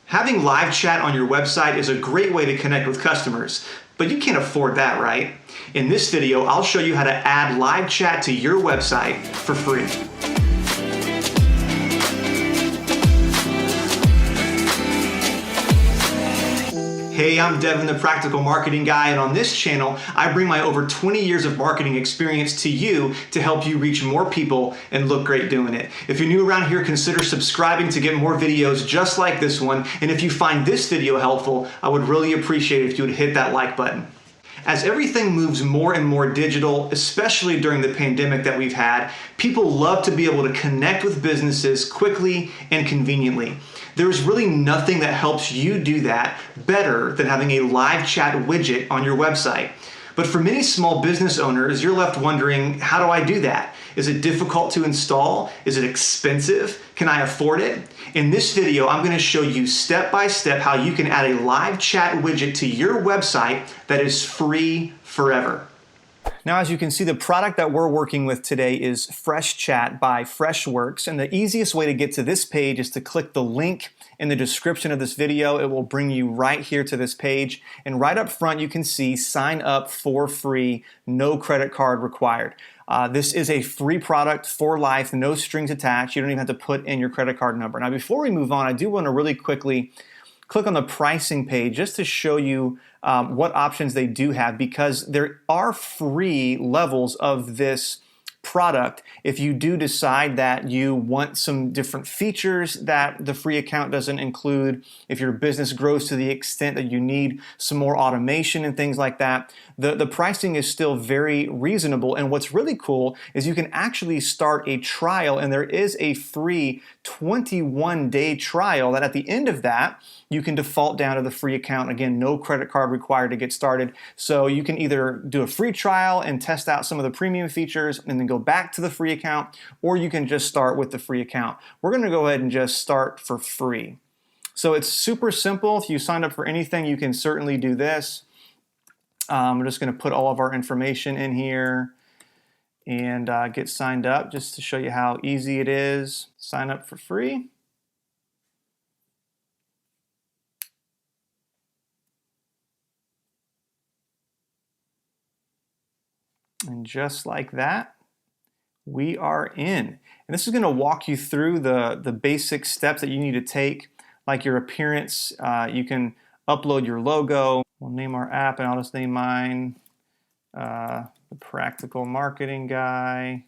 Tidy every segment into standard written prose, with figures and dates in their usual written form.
Having live chat on your website is a great way to connect with customers, but you can't afford that, right? In this video, I'll show you how to add live chat to your website for free. Hey, I'm Devin, the Practical Marketing Guy, and on this channel, I bring my over 20 years of marketing experience to you to help you reach more people and look great doing it. If you're new around here, consider subscribing to get more videos just like this one, and if you find this video helpful, I would really appreciate it if you would hit that like button. As everything moves more and more digital, especially during the pandemic that we've had, people love to be able to connect with businesses quickly and conveniently. There's really nothing that helps you do that better than having a live chat widget on your website. But for many small business owners, you're left wondering, how do I do that? Is it difficult to install? Is it expensive? Can I afford it? In this video, I'm going to show you step by step how you can add a live chat widget to your website that is free forever. Now, as you can see, the product that we're working with today is Fresh Chat by Freshworks, and the easiest way to get to this page is to click the link in the description of this video. It will bring you right here to this page, and right up front you can see sign up for free, no credit card required. This is a free product for life, no strings attached. You don't even have to put in your credit card number. Now, before we move on, I do want to really quickly click on the pricing page just to show you what options they do have, because there are free levels of this product if you do decide that you want some different features that the free account doesn't include. If your business grows to the extent that you need some more automation and things like that, the pricing is still very reasonable. And what's really cool is you can actually start a trial, and there is a free 21-day trial that at the end of that you can default down to the free account. Again, no credit card required to get started. So you can either do a free trial and test out some of the premium features and then go back to the free account, or you can just start with the free account. We're going to go ahead and just start for free. So it's super simple. If you signed up for anything, you can certainly do this. I'm just going to put all of our information in here and get signed up just to show you how easy it is. Sign up for free. And just like that, we are in. And this is going to walk you through the basic steps that you need to take, like your appearance. You can upload your logo. We'll name our app, and I'll just name mine the Practical Marketing Guy.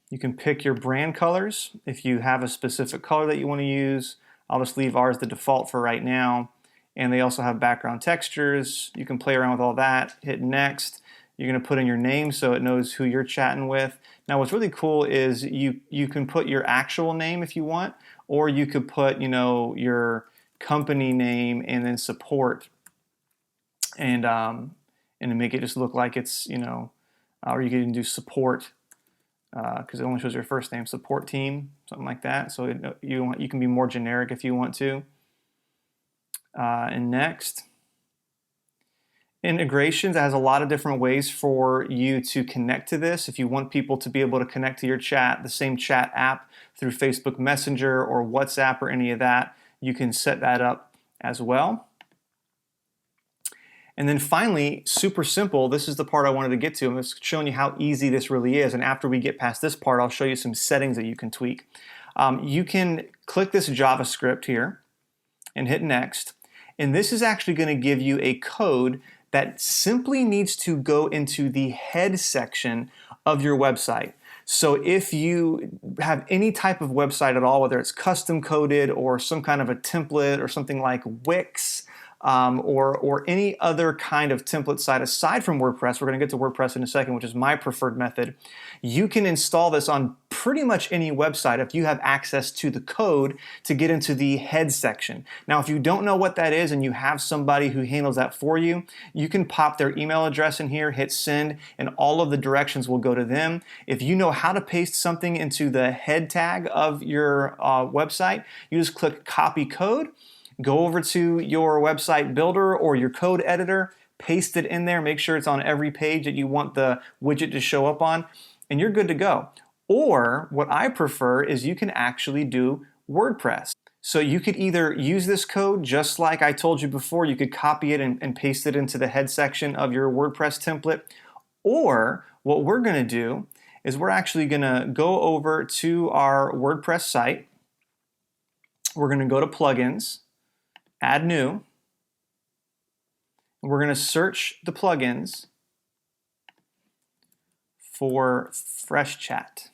You can pick your brand colors if you have a specific color that you want to use. I'll just leave ours the default for right now. And they also have background textures. You can play around with all that. Hit next. You're going to put in your name so it knows who you're chatting with. Now, what's really cool is you can put your actual name if you want, or you could put, your company name and then support, and make it just look like it's, or you can do support because it only shows your first name, support team, something like that. So you can be more generic if you want to. And next. Integrations has a lot of different ways for you to connect to this. If you want people to be able to connect to your chat, the same chat app through Facebook Messenger or WhatsApp or any of that, you can set that up as well. And then finally, super simple, this is the part I wanted to get to. I'm just showing you how easy this really is. And after we get past this part, I'll show you some settings that you can tweak. You can click this JavaScript here and hit next. And this is actually going to give you a code that simply needs to go into the head section of your website. So if you have any type of website at all, whether it's custom coded or some kind of a template or something like Wix, or any other kind of template site aside from WordPress, we're going to get to WordPress in a second, which is my preferred method, you can install this on pretty much any website if you have access to the code to get into the head section. Now, if you don't know what that is and you have somebody who handles that for you, you can pop their email address in here, hit send, and all of the directions will go to them. If you know how to paste something into the head tag of your website, you just click copy code, go over to your website builder or your code editor, paste it in there, make sure it's on every page that you want the widget to show up on, and you're good to go. Or what I prefer is you can actually do WordPress. So you could either use this code just like I told you before, you could copy it and paste it into the head section of your WordPress template, or what we're going to do is we're actually going to go over to our WordPress site. We're going to go to Plugins, Add New. We're going to search the plugins for FreshChat.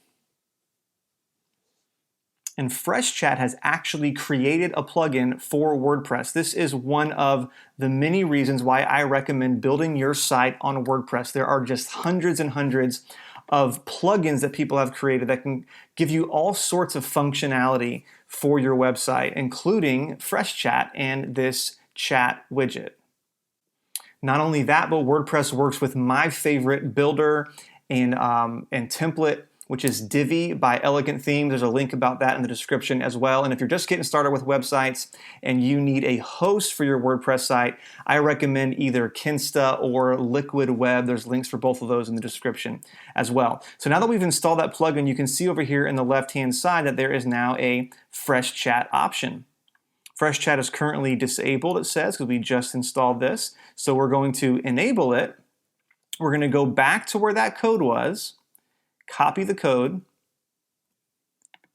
And FreshChat has actually created a plugin for WordPress. This is one of the many reasons why I recommend building your site on WordPress. There are just hundreds and hundreds of plugins that people have created that can give you all sorts of functionality for your website, including FreshChat and this chat widget. Not only that, but WordPress works with my favorite builder and template, which is Divi by Elegant Themes. There's a link about that in the description as well. And if you're just getting started with websites and you need a host for your WordPress site, I recommend either Kinsta or Liquid Web. There's links for both of those in the description as well. So now that we've installed that plugin, you can see over here in the left-hand side that there is now a FreshChat option. FreshChat is currently disabled, it says, because we just installed this. So we're going to enable it. We're going to go back to where that code was, copy the code,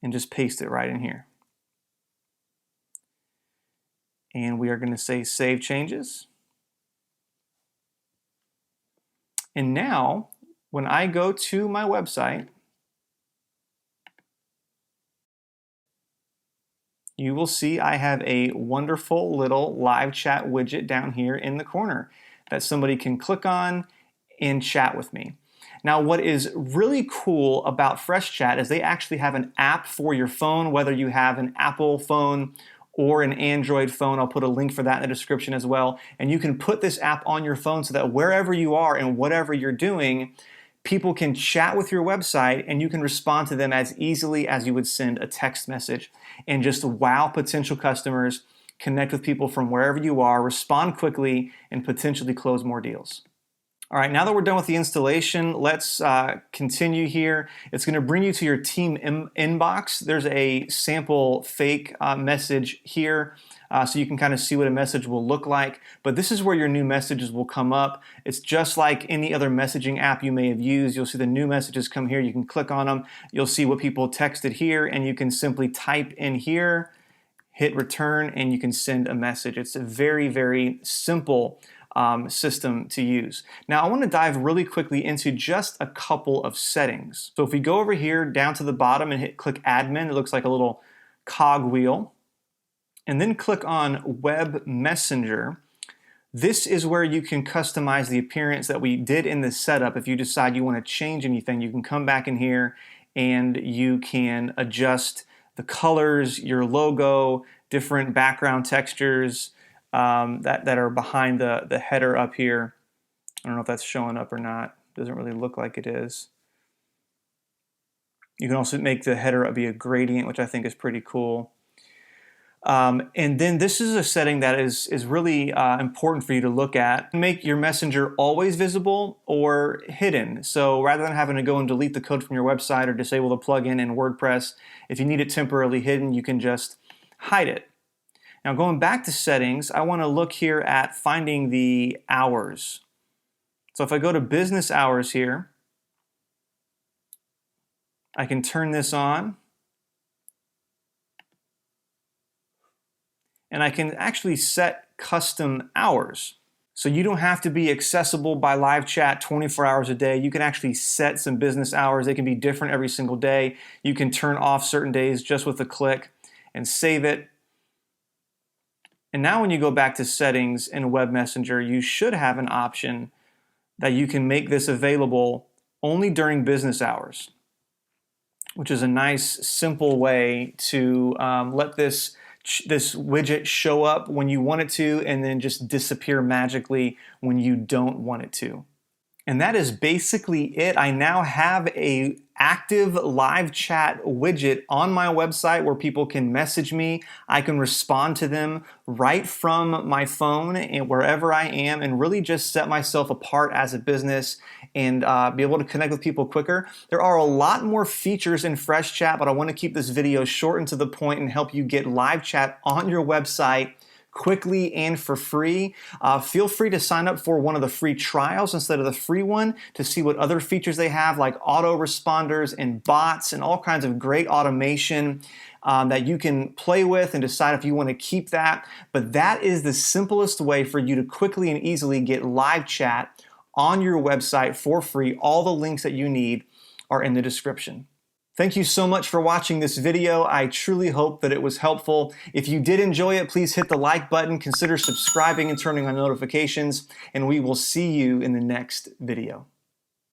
and just paste it right in here. And we are going to say Save Changes. And now, when I go to my website, you will see I have a wonderful little live chat widget down here in the corner that somebody can click on and chat with me. Now, what is really cool about FreshChat is they actually have an app for your phone, whether you have an Apple phone or an Android phone. I'll put a link for that in the description as well. And you can put this app on your phone so that wherever you are and whatever you're doing, people can chat with your website and you can respond to them as easily as you would send a text message and just wow potential customers, connect with people from wherever you are, respond quickly, and potentially close more deals. All right, now that we're done with the installation, let's continue here. It's going to bring you to your team inbox. There's a sample fake message here, so you can kind of see what a message will look like. But this is where your new messages will come up. It's just like any other messaging app you may have used. You'll see the new messages come here. You can click on them. You'll see what people texted here, and you can simply type in here, hit return, and you can send a message. It's a very, very simple system to use. Now I want to dive really quickly into just a couple of settings. So if we go over here down to the bottom and click admin, it looks like a little cog wheel, and then click on web messenger. This is where you can customize the appearance that we did in the setup. If you decide you want to change anything, you can come back in here and you can adjust the colors, your logo, different background textures, that are behind the header up here. I don't know if that's showing up or not. Doesn't really look like it is. You can also make the header be a gradient, which I think is pretty cool. And then this is a setting that is really important for you to look at. Make your messenger always visible or hidden. So rather than having to go and delete the code from your website or disable the plugin in WordPress, if you need it temporarily hidden, you can just hide it. Now going back to settings, I want to look here at finding the hours. So if I go to business hours here, I can turn this on. And I can actually set custom hours. So you don't have to be accessible by live chat 24 hours a day. You can actually set some business hours. They can be different every single day. You can turn off certain days just with a click and save it. And now when you go back to settings in Web Messenger, you should have an option that you can make this available only during business hours, which is a nice, simple way to let this widget show up when you want it to and then just disappear magically when you don't want it to. And that is basically it. I now have a active live chat widget on my website where people can message me. I can respond to them right from my phone and wherever I am, and really just set myself apart as a business and be able to connect with people quicker. There are a lot more features in Fresh Chat, but I want to keep this video short and to the point and help you get live chat on your website quickly and for free. Feel free to sign up for one of the free trials instead of the free one to see what other features they have, like auto responders and bots and all kinds of great automation that you can play with and decide if you want to keep that. But that is the simplest way for you to quickly and easily get live chat on your website for free. All the links that you need are in the description. Thank you so much for watching this video. I truly hope that it was helpful. If you did enjoy it, please hit the like button, consider subscribing and turning on notifications, and we will see you in the next video.